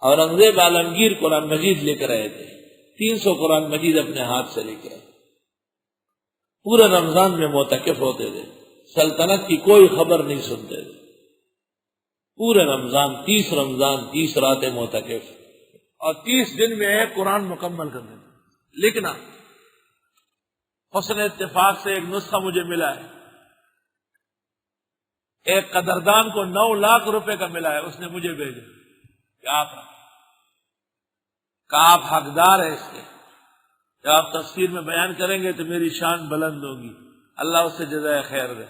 اورنگزیب عالمگیر قرآن مجید لکھ رہے تھے، 300 قرآن مجید اپنے ہاتھ سے لکھ رہے، پورے رمضان میں معتکف ہوتے تھے، سلطنت کی کوئی خبر نہیں سنتے تھے، پورے رمضان 30 رمضان 30 راتیں معتکف، اور 30 دن میں ایک قرآن مکمل کرنے لکھنا۔ حسن اتفاق سے ایک نسخہ مجھے ملا ہے، ایک قدردان کو 9 لاکھ روپے کا ملا ہے، اس نے مجھے بھیجا کہ آپ حقدار ہیں اس کے، جب آپ تفسیر میں بیان کریں گے تو میری شان بلند ہوگی، اللہ اس سے جزائے خیر دے۔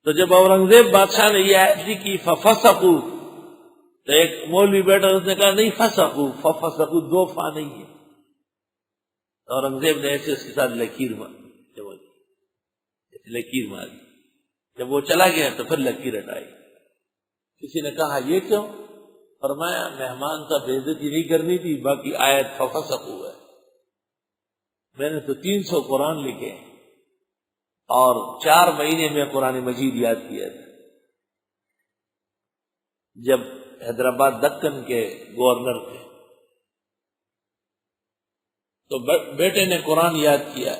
تو جب اورنگزیب بادشاہ نے یہ آیت کی ففسقوا، تو ایک مولوی بیٹا اس نے کہا نہیں فسقوا، ففسقوا 2 فا نہیں ہے، تو اورنگزیب نے ایسے اس کے ساتھ لکیر ماری، جب وہ چلا گیا تو پھر لکیر ہٹائی۔ کسی نے کہا یہ کیوں؟ فرمایا مہمان کا بے عزتی نہیں کرنی تھی، باقی آیت ففسقوا ہے، میں نے تو 300 قرآن لکھے اور 4 مہینے میں قرآن مجید یاد کیا تھا۔ جب حیدرآباد دکن کے گورنر تھے تو بیٹے نے قرآن یاد کیا،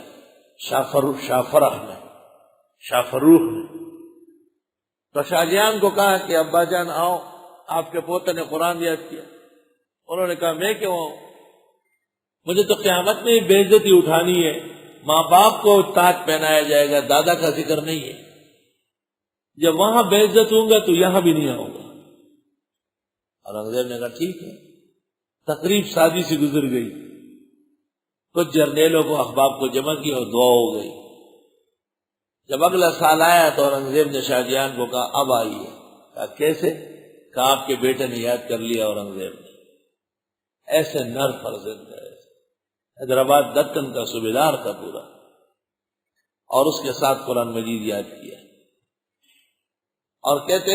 شاہ فروخ نے تو شاہ جان کو کہا کہ ابا جان آؤ، آپ کے پوتے نے قرآن یاد کیا۔ انہوں نے کہا میں کیوں آؤں، مجھے تو قیامت میں بے عزتی اٹھانی ہے، ماں باپ کو تاج پہنایا جائے گا، دادا کا ذکر نہیں ہے، جب وہاں بے عزت ہوں گا تو یہاں بھی نہیں آؤں گا۔ اورنگزیب نے کہا ٹھیک ہے، تقریب سادی سے گزر گئی، کچھ جرنیلوں کو احباب کو جمع کیا اور دعا ہو گئی۔ جب اگلا سال آیا تو اورنگزیب نے شاہ جہان کو کہا اب آئیے، کہا کیسے؟ کہا آپ کے بیٹے نے یاد کر لیا اورنگزیب نے، ایسے نر فرزند ہے، حیدرآباد دکن کا صوبیدار تھا پورا، اور اس کے ساتھ قرآن مجید یاد کیا، اور کہتے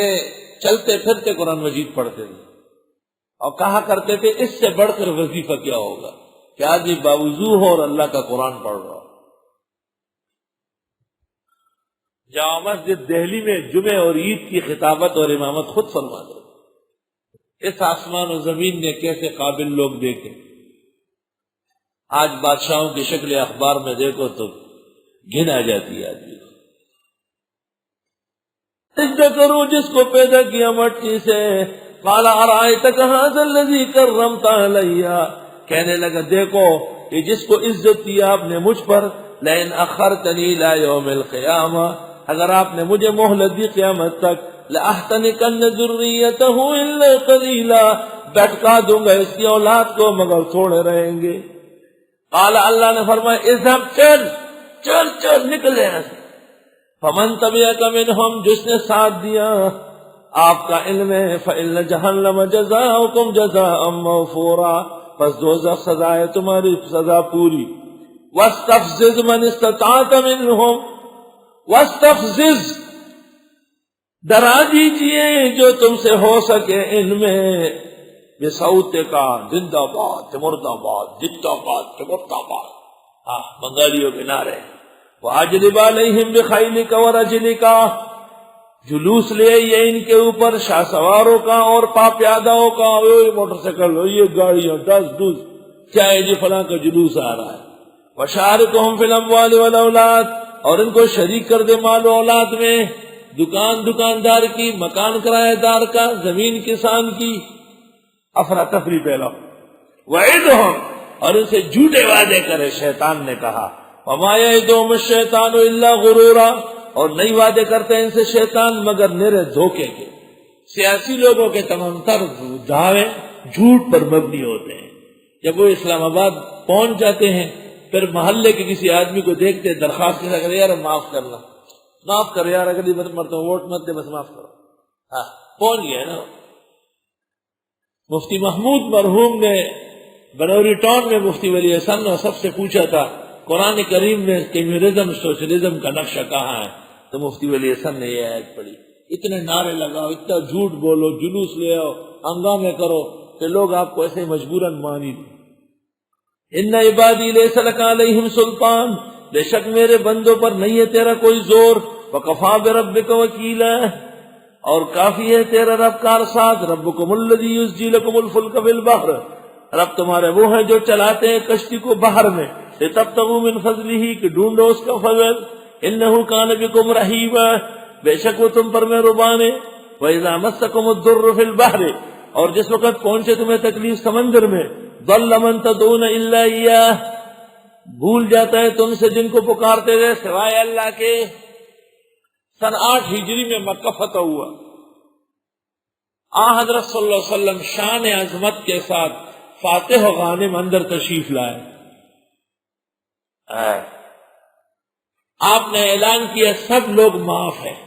چلتے پھرتے قرآن مجید پڑھتے تھے، اور کہا کرتے تھے اس سے بڑھ کر وظیفہ کیا ہوگا کہ آدمی باوضو ہو اور اللہ کا قرآن پڑھ رہا ہو۔ جامع مسجد دہلی میں جمعے اور عید کی خطابت اور امامت خود فرما دو، اس آسمان و زمین نے کیسے قابل لوگ دیکھے۔ آج بادشاہوں کی شکل اخبار میں دیکھو تو گھن آ جاتی ہے آدمی کو۔ سجدہ کرو جس کو پیدا کیا مٹی سے، قال ارائیتک ھذا الذی کرمت علی، کہنے لگا دیکھو کہ جس کو عزت دی آپ نے مجھ پر، لئن اخرتنی الی یوم القیامہ، اگر آپ نے مجھے مہلت دی قیامت تک، لأحتنکن ذریتہ الا قلیلا، بھٹکا دوں گا اس کی اولاد کو مگر تھوڑے رہیں گے۔ قال اللہ نے فرمایا اذهب، چل نکل یہاں سے، فمن تبعک منہم، جس نے ساتھ دیا، آپ کا علم ہے فإن جہنم جزاؤکم جزاء موفورا، پس دوزخ سزا ہے تمہاری سزا پوری۔ واستفزز من استطاعت منہم، واستفزز، ڈرا دیجئے جو تم سے ہو سکے ان میں، بصوت کا، زندہ باد مرد آباد، زندہ باد مرد آباد، بنگالیوں کے نعرے۔ وَأَجْلِبْ عَلَيْهِمْ بِخَيْلِكَ وَرَجْلِكَ، جلوس لے یہ ان کے اوپر شاہ سواروں کا اور پاپیاداؤں کا، یہ موٹر سائیکل، یہ گاڑیاں، ڈس کیا ہے جی فلاں کا جلوس آ رہا ہے۔ وَشَارِكُهُمْ فِي الْأَمْوَالِ وَالْأَوْلَادِ، اور ان کو شریک کر دے مال و اولاد میں، دکاندار کی، مکان کرایہ دار کا، زمین کسان کی، افراتفری پھیلاؤ۔ وَعِدْهُمْ، اور ان سے جھوٹے وعدے کرے، شیطان نے کہا وَمَا يَعِدُهُمُ الشَّيْطَانُ إِلَّا غُرُورًا، اور نہیں وعدے کرتے ان سے شیطان مگر نرے دھوکے کے۔ سیاسی لوگوں کے تمام تر دعوے جھوٹ پر مبنی ہوتے ہیں۔ جب وہ اسلام آباد پہنچ جاتے ہیں پھر محلے کے کسی آدمی کو دیکھتے درخواست کرے یار معاف کرنا، معاف کر یار، اگلی مرتبہ ووٹ مت دے، بس معاف کرو، پہنچ گیا نا۔ مفتی محمود مرحوم نے بنوری ٹاؤن میں مفتی ولی حسن نے سب سے پوچھا تھا قرآن کریم میں کمیونزم سوشلزم کا نقشہ کہاں ہے، تو مفتی ولی حسن نے یہ آیت پڑھی۔ اتنے نعرے لگاؤ، اتنا جھوٹ بولو، جلوس لے آؤ، ہنگامے کرو کہ لوگ آپ کو ایسے مجبوراً مانی دیں۔ ان عبادی لیس لک علیہم سلطان، بے شک میرے بندوں پر نہیں ہے تیرا کوئی زور، وکفی بربک وکیلا، اور کافی ہے تیرا رب کارساز، ربکم الذی یزجی لکم الفلک فی البحر، رب تمہارے وہ ہیں جو چلاتے ہیں کشتی کو بحر میں، لتبتغوا من فضلہ کہ ڈھونڈو اس کا فضل، انہ کان بکم رحیما بے شک وہ تم پر مہربان ہے، وَإِذَا مَسَّكُمُ الضُّرُّ فِي الْبَحْرِ اور جس وقت پہنچے تمہیں تکلیف سمندر میں، ضَلَّ مَن تَدْعُونَ إِلَّا إِيَّاهُ بھول جاتا ہے تم سے جن کو پکارتے رہے سوائے اللہ کے۔ سن 8 ہجری میں مکہ فتح ہوا، حضرت صلی اللہ علیہ وسلم شان عظمت کے ساتھ فاتح و غانم اندر تشریف لائے۔ آپ نے اعلان کیا سب لوگ معاف ہیں،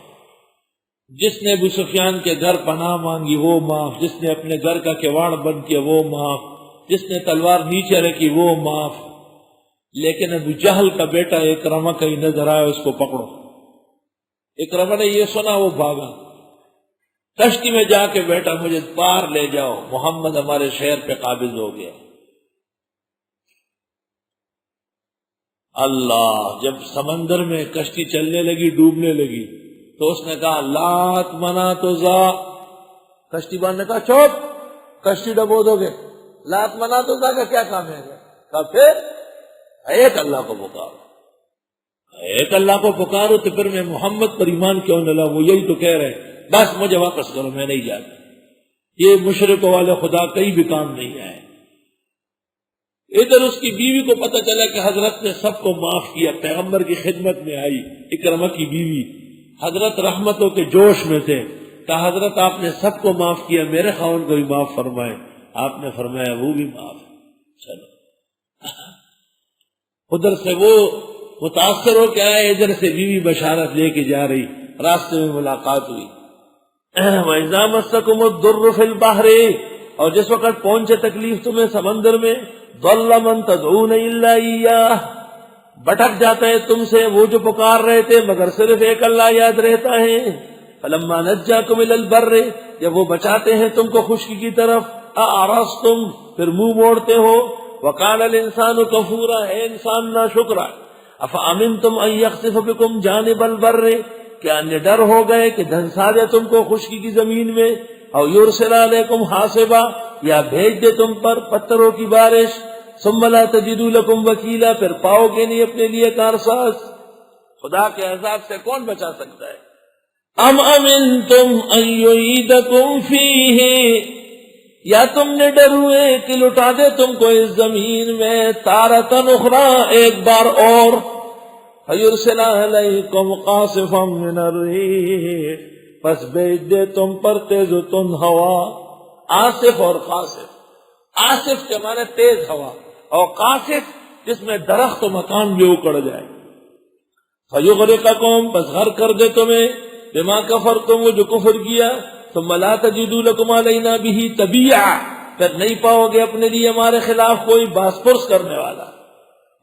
جس نے ابو سفیان کے گھر پناہ مانگی وہ معاف، جس نے اپنے گھر کا کیواڑ بند کیا وہ معاف، جس نے تلوار نیچے رکھی وہ معاف، لیکن ابو جہل کا بیٹا اکرمہ کہیں نظر آیا، اس کو پکڑو۔ اکرمہ نے یہ سنا وہ بھاگا، کشتی میں جا کے بیٹا مجھے پار لے جاؤ، محمد ہمارے شہر پہ قابض ہو گیا۔ اللہ جب سمندر میں کشتی چلنے لگی ڈوبنے لگی تو اس نے کہا لات منا تو زا، کشتی بان نے کہا چوپ، کشتی ڈبو دو گے، لات منا تو زا کا کیا کام ہے؟ کہا پھر ایک اللہ کو پکارو، ایک اللہ کو پکارو تو پھر میں محمد پر ایمان کیوں نہ لاؤں؟ وہ یہی تو کہہ رہے بس مجھے واپس کرو، میں نہیں جاتا۔ یہ مشرکوں والے خدا کہیں بھی کام نہیں آئے۔ ادھر اس کی بیوی کو پتہ چلا کہ حضرت نے سب کو معاف کیا، پیغمبر کی خدمت میں آئی اکرمہ کی بیوی، حضرت رحمتوں کے جوش میں تھے، کہا حضرت آپ نے سب کو معاف کیا، میرے خاوند کو بھی معاف فرمائے۔ آپ نے فرمایا وہ بھی معاف ہے، چلو۔ ادھر سے وہ متاثر ہو کے آئے، ادھر سے بیوی بشارت لے کے جا رہی، راستے میں ملاقات ہوئی۔ وَإِذَا مَسَّكُمُ الضُّرُّ فِي الْبَحْرِ اور جس وقت پہنچے تکلیف تمہیں سمندر میں، ضَلَّ مَن تَدْعُونَ إِلَّا إِيَّاهُ بھٹک جاتا ہے تم سے وہ جو پکار رہے تھے مگر صرف ایک اللہ یاد رہتا ہے۔ فَلَمَّا نَجَّاكُمْ إِلَى الْبَرِّ جب وہ بچاتے ہیں تم کو خشکی کی طرف، أَعْرَضْتُمْ پھر منہ موڑتے ہو، وَقَالَ الْإِنسَانُ كَفُورًا ہے انسان ناشکرا۔ أَفَأَمِنْتُمْ أَن يَخْسِفَ بِكُمْ جَانِبَ الْبَرِّ کیا نڈر ہو گئے کہ دھنسا دے تم کو خشکی کی زمین میں، او یرسل علیکم حاصبا یا بھیج دے تم پر پتھروں کی بارش، ثم لا تجدوا لکم وکیلا پھر پاؤ گے نہیں اپنے لیے کارساز۔ خدا کے عذاب سے کون بچا سکتا ہے؟ ام امنتم ان یعیدکم فیہ یا تم نے ڈر ہوئے کہ لٹا دے تم کو اس زمین میں تارۃ اخری ایک بار اور، فیرسل علیکم قاصفا من الریح پس بھیج دے تم پر تیز و تند ہوا۔ آصف اور قاصف، آصف کے معنی تیز ہوا اور قاصف جس میں درخت و مکان بھی اکڑ جائے۔ فیغرقکم پس غرق کر دے تمہیں، بما کفرتم وہ جو کفر کیا، ثم لا تجدوا لکم علینا بہ تبیعا پھر نہیں پاؤ گے اپنے لیے ہمارے خلاف کوئی باس پرس کرنے والا۔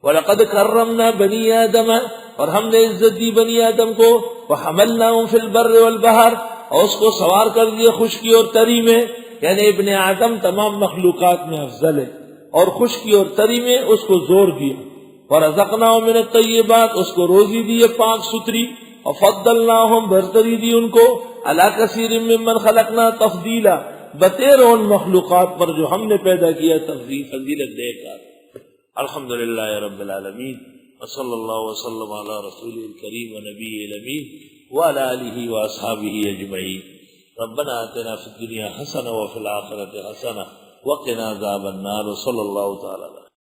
وَلَقَدْ كَرَّمْنَا بَنِي آدَمَ اور ہم نے عزت دی بنی آدم کو، وَحَمَلْنَاهُمْ فِي الْبَرِّ وَالْبَحْرِ اور اس کو سوار کر دیا خشکی اور تری میں، یعنی ابن آدم تمام مخلوقات میں افضل ہے، اور خشکی اور تری میں اس کو زور دیا۔ وَرَزَقْنَاهُمْ مِنَ الطَّيِّبَاتِ اس کو روزی دی پاک ستھری، وَفَضَّلْنَاهُمْ برتری دی ان کو، عَلَى كَثِيرٍ مِّمَّنْ خَلَقْنَا تَفْضِيلًا بتیروں ان مخلوقات پر جو ہم نے پیدا کیا فضیلت دے کر۔ الحمدللہ رب العالمین، وصلی اللہ وسلم علی رسول الکریم و نبی الامین وعلی آلہ واصحابہ اجمعین۔ ربنا آتنا فی الدنیا حسنہ وفی الآخرۃ حسنہ وقنا عذاب النار، صلی اللہ تعالی